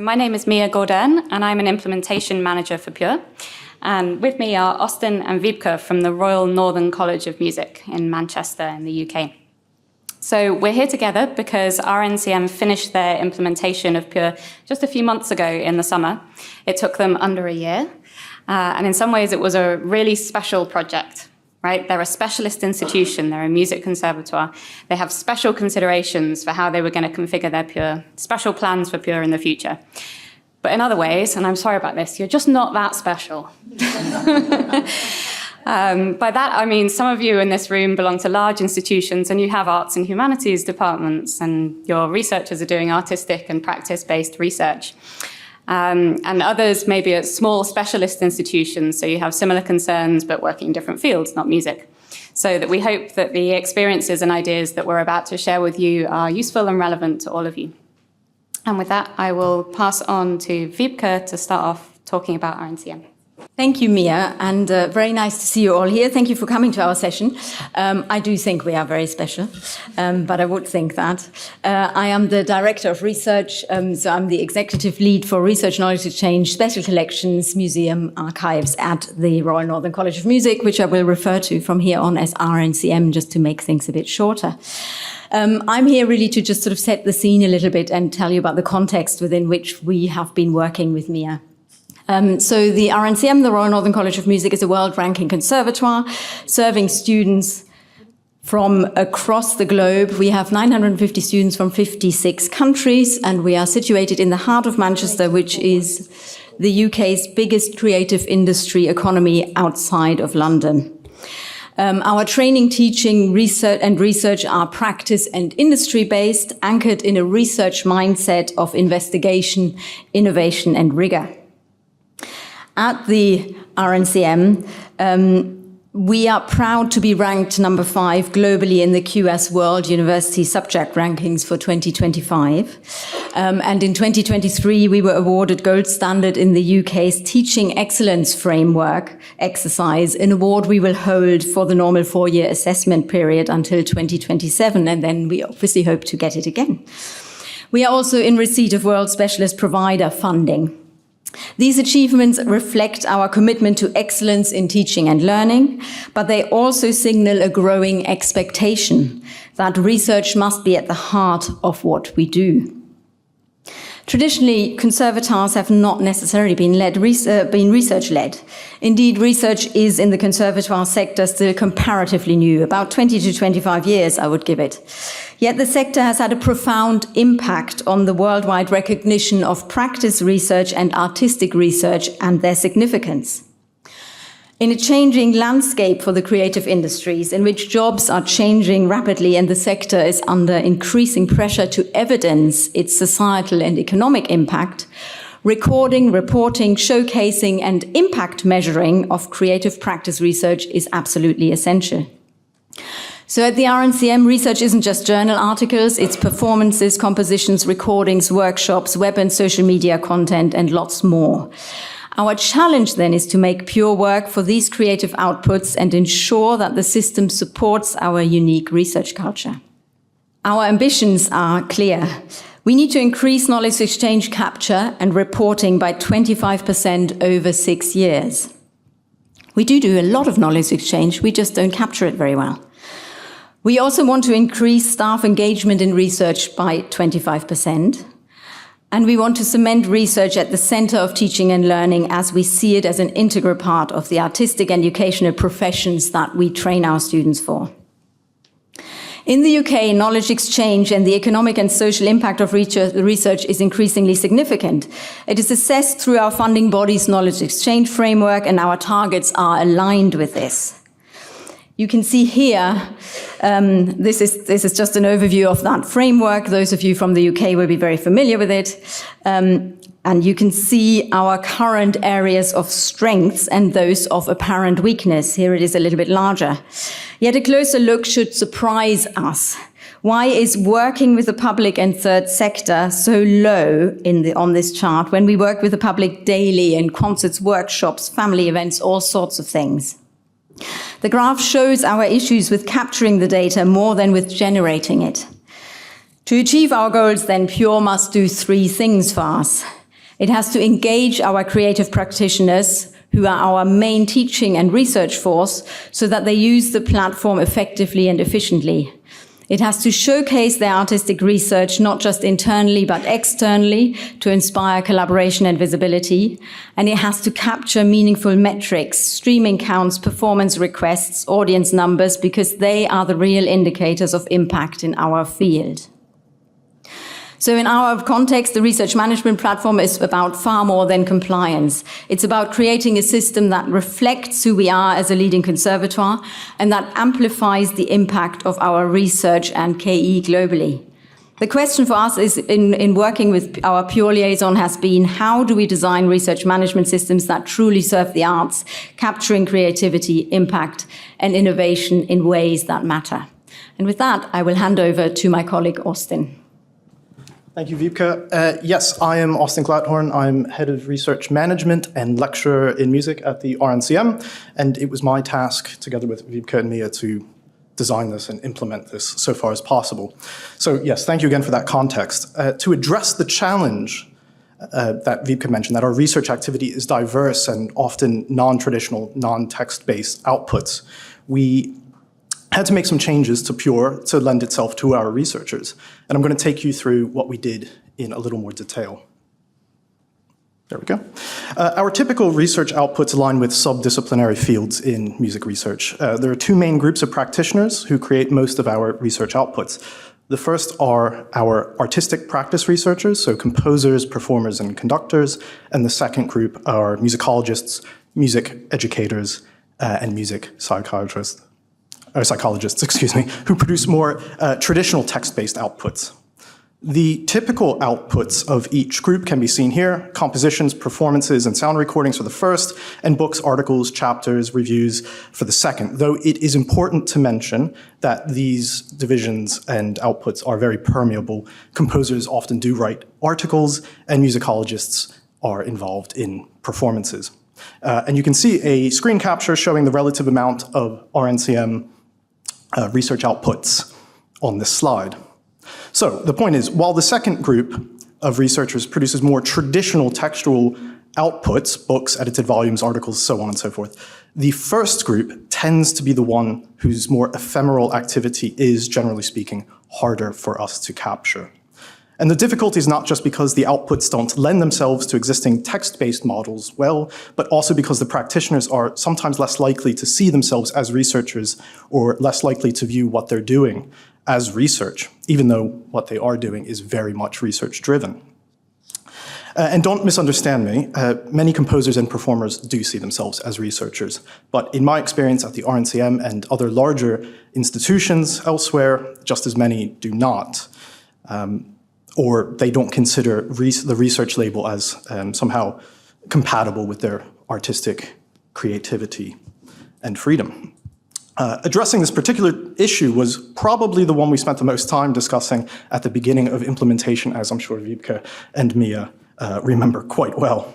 my name is Mia Gordon, and I'm an implementation manager for Pure. And with me are Austin and Wiebke from the Royal Northern College of Music in Manchester in the UK. So we're here together because RNCM finished their implementation of Pure just a few months ago in the summer. It took them under a year, and in some ways it was a really special project, right? They're a specialist institution, they're a music conservatoire. They have special considerations for how they were going to configure their Pure, special plans for Pure in the future. But in other ways, and I'm sorry about this, you're just not that special. By that, I mean some of you in this room belong to large institutions and you have arts and humanities departments and your researchers are doing artistic and practice-based research. And others maybe at small specialist institutions, so you have similar concerns but working in different fields, not music. So that we hope that the experiences and ideas that we're about to share with you are useful and relevant to all of you. And with that, I will pass on to Wiebke to start off talking about RNCM. Thank you, Mia, and very nice to see you all here. Thank you for coming to our session. I do think we are very special, but I would think that. I am the Director of Research, so I'm the Executive Lead for Research Knowledge Exchange, Special Collections, Museum, Archives at the Royal Northern College of Music, which I will refer to from here on as RNCM, just to make things a bit shorter. I'm here really to just sort of set the scene a little bit and tell you about the context within which we have been working with Mia. So the RNCM, the Royal Northern College of Music, is a world-ranking conservatoire serving students from across the globe. We have 950 students from 56 countries, and we are situated in the heart of Manchester, which is the UK's biggest creative industry economy outside of London. Our training, teaching, research are practice and industry-based, anchored in a research mindset of investigation, innovation, and rigor. At the RNCM, we are proud to be ranked number 5 globally in the QS World University Subject Rankings for 2025. And in 2023, we were awarded Gold Standard in the UK's Teaching Excellence Framework exercise, an award we will hold for the normal 4-year assessment period until 2027, and then we obviously hope to get it again. We are also in receipt of World Specialist Provider funding. These achievements reflect our commitment to excellence in teaching and learning, but they also signal a growing expectation that research must be at the heart of what we do. Traditionally, conservatoires have not necessarily been research-led. Indeed, research is in the conservatoire sector still comparatively new, about 20 to 25 years, I would give it. Yet the sector has had a profound impact on the worldwide recognition of practice research and artistic research and their significance. In a changing landscape for the creative industries, in which jobs are changing rapidly and the sector is under increasing pressure to evidence its societal and economic impact, recording, reporting, showcasing, and impact measuring of creative practice research is absolutely essential. So at the RNCM, research isn't just journal articles, it's performances, compositions, recordings, workshops, web and social media content, and lots more. Our challenge then is to make Pure work for these creative outputs and ensure that the system supports our unique research culture. Our ambitions are clear. We need to increase knowledge exchange capture and reporting by 25% over 6 years. We do a lot of knowledge exchange, we just don't capture it very well. We also want to increase staff engagement in research by 25%. And we want to cement research at the center of teaching and learning as we see it as an integral part of the artistic and educational professions that we train our students for. In the UK, knowledge exchange and the economic and social impact of research is increasingly significant. It is assessed through our funding body's knowledge exchange framework, and our targets are aligned with this. You can see here, this is just an overview of that framework. Those of you from the UK will be very familiar with it. And you can see our current areas of strengths and those of apparent weakness. Here it is a little bit larger. Yet a closer look should surprise us. Why is working with the public and third sector so low on this chart when we work with the public daily in concerts, workshops, family events, all sorts of things? The graph shows our issues with capturing the data more than with generating it. To achieve our goals, then, Pure must do 3 things for us. It has to engage our creative practitioners, who are our main teaching and research force, so that they use the platform effectively and efficiently. It has to showcase their artistic research, not just internally, but externally, to inspire collaboration and visibility. And it has to capture meaningful metrics, streaming counts, performance requests, audience numbers, because they are the real indicators of impact in our field. So in our context, the research management platform is about far more than compliance. It's about creating a system that reflects who we are as a leading conservatoire and that amplifies the impact of our research and KE globally. The question for us is, in working with our Pure liaison, has been, how do we design research management systems that truly serve the arts, capturing creativity, impact, and innovation in ways that matter? And with that, I will hand over to my colleague, Austin. Thank you, Wiebke. Yes, I am Austin Glatthorn. I'm head of research management and lecturer in music at the RNCM, and it was my task, together with Wiebke and Mia, to design this and implement this so far as possible. So yes, thank you again for that context. To address the challenge that Wiebke mentioned, that our research activity is diverse and often non-traditional, non-text-based outputs, we had to make some changes to Pure to lend itself to our researchers. And I'm going to take you through what we did in a little more detail. There we go. Our typical research outputs align with subdisciplinary fields in music research. There are two main groups of practitioners who create most of our research outputs. The first are our artistic practice researchers, so composers, performers, and conductors. And the second group are musicologists, music educators, and music psychologists, who produce more traditional text-based outputs. The typical outputs of each group can be seen here: compositions, performances, and sound recordings for the first, and books, articles, chapters, reviews for the second, though it is important to mention that these divisions and outputs are very permeable. Composers often do write articles, and musicologists are involved in performances. And you can see a screen capture showing the relative amount of RNCM research outputs on this slide. So the point is, while the second group of researchers produces more traditional textual outputs, books, edited volumes, articles, so on and so forth, the first group tends to be the one whose more ephemeral activity is, generally speaking, harder for us to capture. And the difficulty is not just because the outputs don't lend themselves to existing text-based models well, but also because the practitioners are sometimes less likely to see themselves as researchers or less likely to view what they're doing as research, even though what they are doing is very much research-driven. And don't misunderstand me, many composers and performers do see themselves as researchers, but in my experience at the RNCM and other larger institutions elsewhere, just as many do not. Or they don't consider the research label as somehow compatible with their artistic creativity and freedom. Addressing this particular issue was probably the one we spent the most time discussing at the beginning of implementation, as I'm sure Wiebke and Mia remember quite well.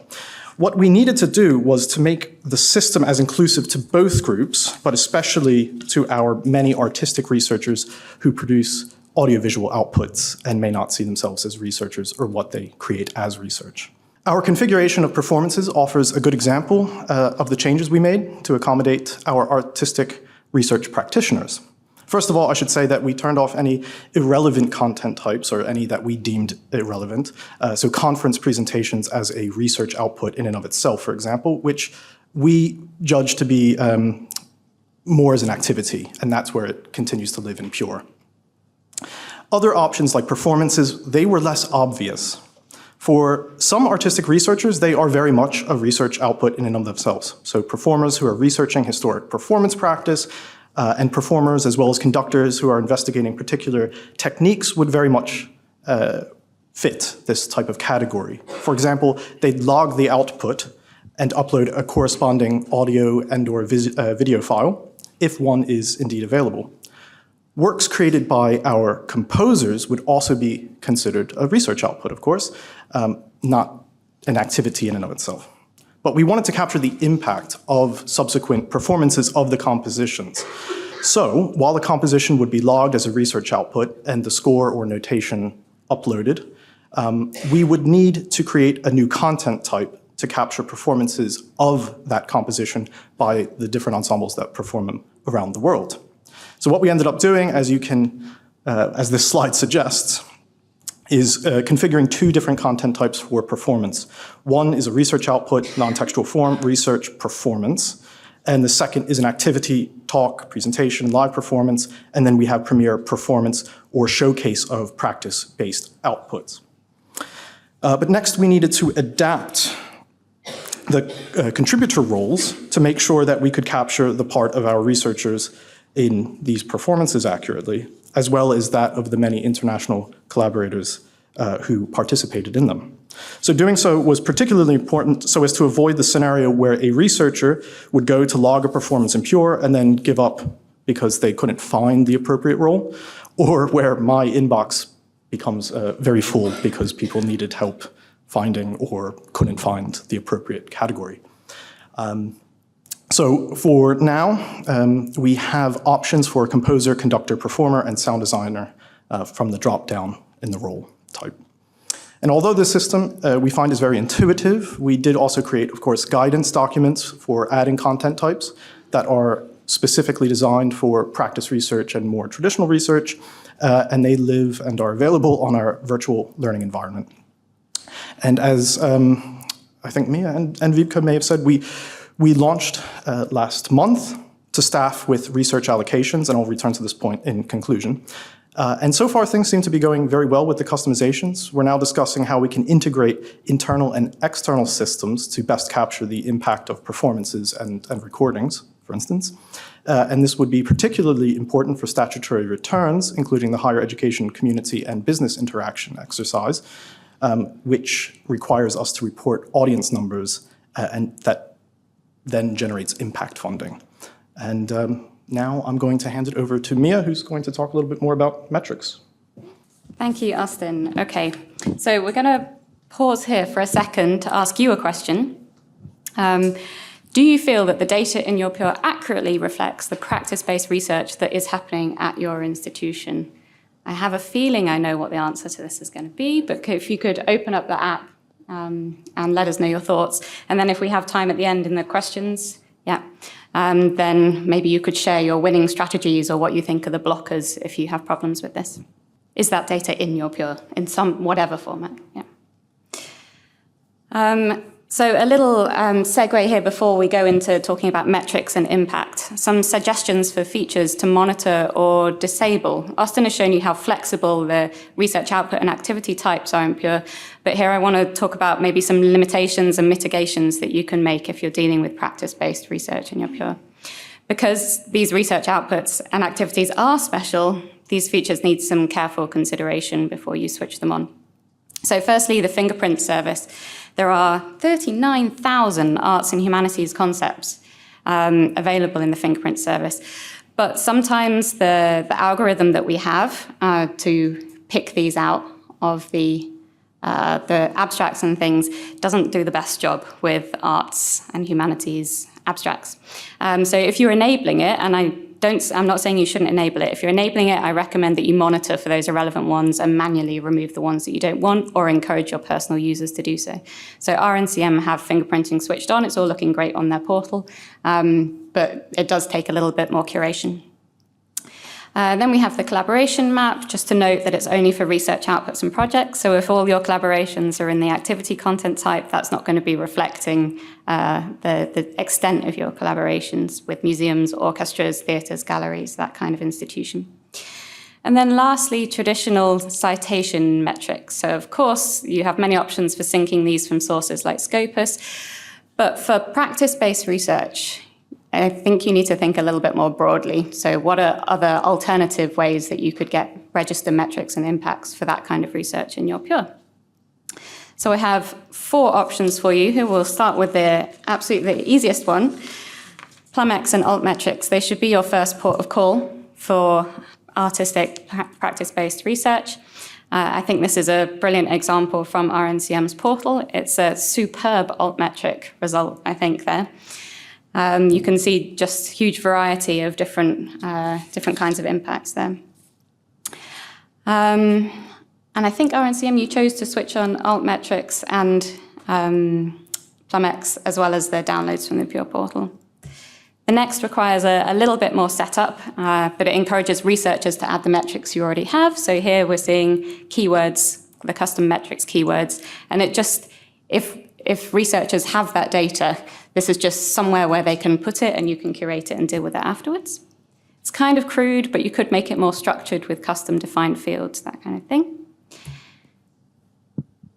What we needed to do was to make the system as inclusive to both groups, but especially to our many artistic researchers who produce audiovisual outputs and may not see themselves as researchers or what they create as research. Our configuration of performances offers a good example of the changes we made to accommodate our artistic research practitioners. First of all, I should say that we turned off any irrelevant content types or any that we deemed irrelevant. So conference presentations as a research output in and of itself, for example, which we judge to be more as an activity, and that's where it continues to live in Pure. Other options like performances, they were less obvious. For some artistic researchers, they are very much a research output in and of themselves. So performers who are researching historic performance practice and performers as well as conductors who are investigating particular techniques would very much fit this type of category. For example, they'd log the output and upload a corresponding audio and/or video file if one is indeed available. Works created by our composers would also be considered a research output, of course, not an activity in and of itself. But we wanted to capture the impact of subsequent performances of the compositions. So while the composition would be logged as a research output and the score or notation uploaded, we would need to create a new content type to capture performances of that composition by the different ensembles that perform them around the world. So what we ended up doing, as you can, as this slide suggests, is configuring two different content types for performance. One is a research output, non-textual form, research performance. And the second is an activity, talk, presentation, live performance. And then we have premiere performance or showcase of practice-based outputs. But next we needed to adapt the contributor roles to make sure that we could capture the part of our researchers in these performances accurately, as well as that of the many international collaborators who participated in them. So doing so was particularly important so as to avoid the scenario where a researcher would go to log a performance in Pure and then give up because they couldn't find the appropriate role, or where my inbox becomes very full because people needed help finding or couldn't find the appropriate category. So for now, we have options for composer, conductor, performer, and sound designer from the drop-down in the role type. And although this system we find is very intuitive, we did also create, of course, guidance documents for adding content types that are specifically designed for practice research and more traditional research, and they live and are available on our virtual learning environment. And as I think Mia and Wiebke may have said, we launched last month to staff with research allocations, and I'll return to this point in conclusion. And so far, things seem to be going very well with the customizations. We're now discussing how we can integrate internal and external systems to best capture the impact of performances and recordings, for instance. And this would be particularly important for statutory returns, including the higher education community and business interaction exercise, which requires us to report audience numbers, and that then generates impact funding. And now I'm going to hand it over to Mia, who's going to talk a little bit more about metrics. Thank you, Austin. Okay, so we're going to pause here for a second to ask you a question. Do you feel that the data in your Pure accurately reflects the practice-based research that is happening at your institution? I have a feeling I know what the answer to this is going to be, but if you could open up the app and let us know your thoughts. And then if we have time at the end in the questions, then maybe you could share your winning strategies or what you think are the blockers if you have problems with this. Is that data in your Pure, in some whatever format? So a little segue here before we go into talking about metrics and impact. Some suggestions for features to monitor or disable. Austin has shown you how flexible the research output and activity types are in Pure, but here I want to talk about maybe some limitations and mitigations that you can make if you're dealing with practice-based research in your Pure. Because these research outputs and activities are special, these features need some careful consideration before you switch them on. So firstly, the fingerprint service. There are 39,000 arts and humanities concepts available in the fingerprint service. But sometimes the algorithm that we have to pick these out of the abstracts and things doesn't do the best job with arts and humanities abstracts. So if you're enabling it, and I'm not saying you shouldn't enable it. If you're enabling it, I recommend that you monitor for those irrelevant ones and manually remove the ones that you don't want, or encourage your personal users to do so. So RNCM have fingerprinting switched on. It's all looking great on their portal, but it does take a little bit more curation. Then we have the collaboration map, just to note that it's only for research outputs and projects. So if all your collaborations are in the activity content type, that's not going to be reflecting the extent of your collaborations with museums, orchestras, theatres, galleries, that kind of institution. And then lastly, traditional citation metrics. So of course, you have many options for syncing these from sources like Scopus, but for practice-based research, I think you need to think a little bit more broadly. So what are other alternative ways that you could get register metrics and impacts for that kind of research in your Pure? So I have 4 options for you. Here we'll start with the absolutely easiest one, PlumX and altmetrics. They should be your first port of call for artistic practice-based research. I think this is a brilliant example from RNCM's portal. It's a superb altmetric result, I think, there. You can see just huge variety of different kinds of impacts there. And I think RNCM, you chose to switch on altmetrics and PlumX, as well as the downloads from the Pure portal. The next requires a little bit more setup, but it encourages researchers to add the metrics you already have. So here we're seeing keywords, the custom metrics keywords, and it just, if researchers have that data, this is just somewhere where they can put it and you can curate it and deal with it afterwards. It's kind of crude, but you could make it more structured with custom defined fields, that kind of thing.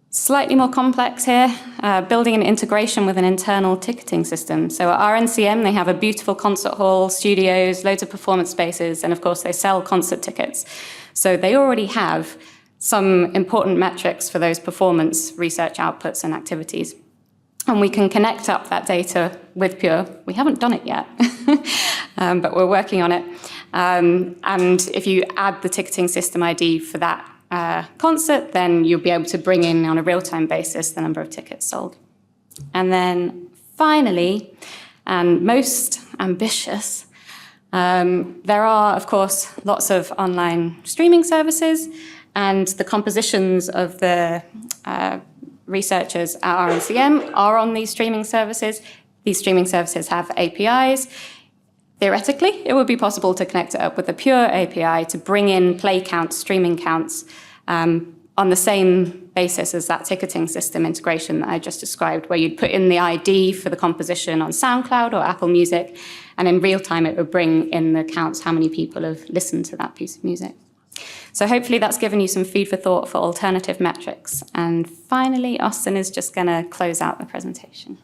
Slightly more complex here, building an integration with an internal ticketing system. So at RNCM, they have a beautiful concert hall, studios, loads of performance spaces, and of course they sell concert tickets. So they already have some important metrics for those performance research outputs and activities. And we can connect up that data with Pure. We haven't done it yet, but we're working on it. And if you add the ticketing system ID for that concert, then you'll be able to bring in on a real-time basis the number of tickets sold. And then finally, and most ambitious, there are, of course, lots of online streaming services, and the compositions of the researchers at RNCM are on these streaming services. These streaming services have APIs. Theoretically, it would be possible to connect it up with a Pure API to bring in play counts, streaming counts, on the same basis as that ticketing system integration that I just described, where you'd put in the ID for the composition on SoundCloud or Apple Music, and in real time it would bring in the counts how many people have listened to that piece of music. So hopefully that's given you some food for thought for alternative metrics. And finally, Austin is just going to close out the presentation.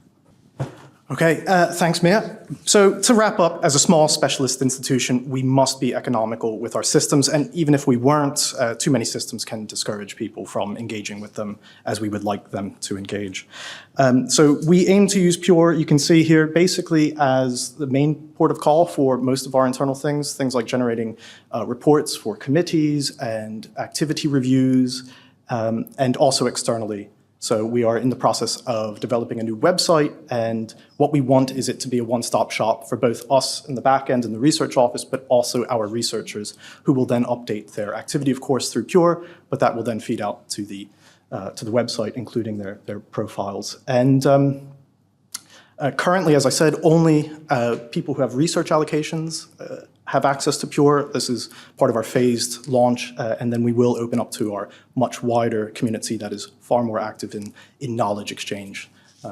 Okay, thanks, Mia. So to wrap up, as a small specialist institution, we must be economical with our systems, and even if we weren't, too many systems can discourage people from engaging with them as we would like them to engage. So we aim to use Pure, you can see here, basically as the main port of call for most of our internal things like generating reports for committees and activity reviews, and also externally. So we are in the process of developing a new website, and what we want is it to be a one-stop shop for both us in the back end in the research office, but also our researchers, who will then update their activity, of course, through Pure, but that will then feed out to the website, including their profiles. And currently, as I said, only people who have research allocations have access to Pure. This is part of our phased launch, and then we will open up to our much wider community that is far more active in knowledge exchange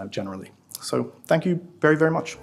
generally. So thank you very, very much.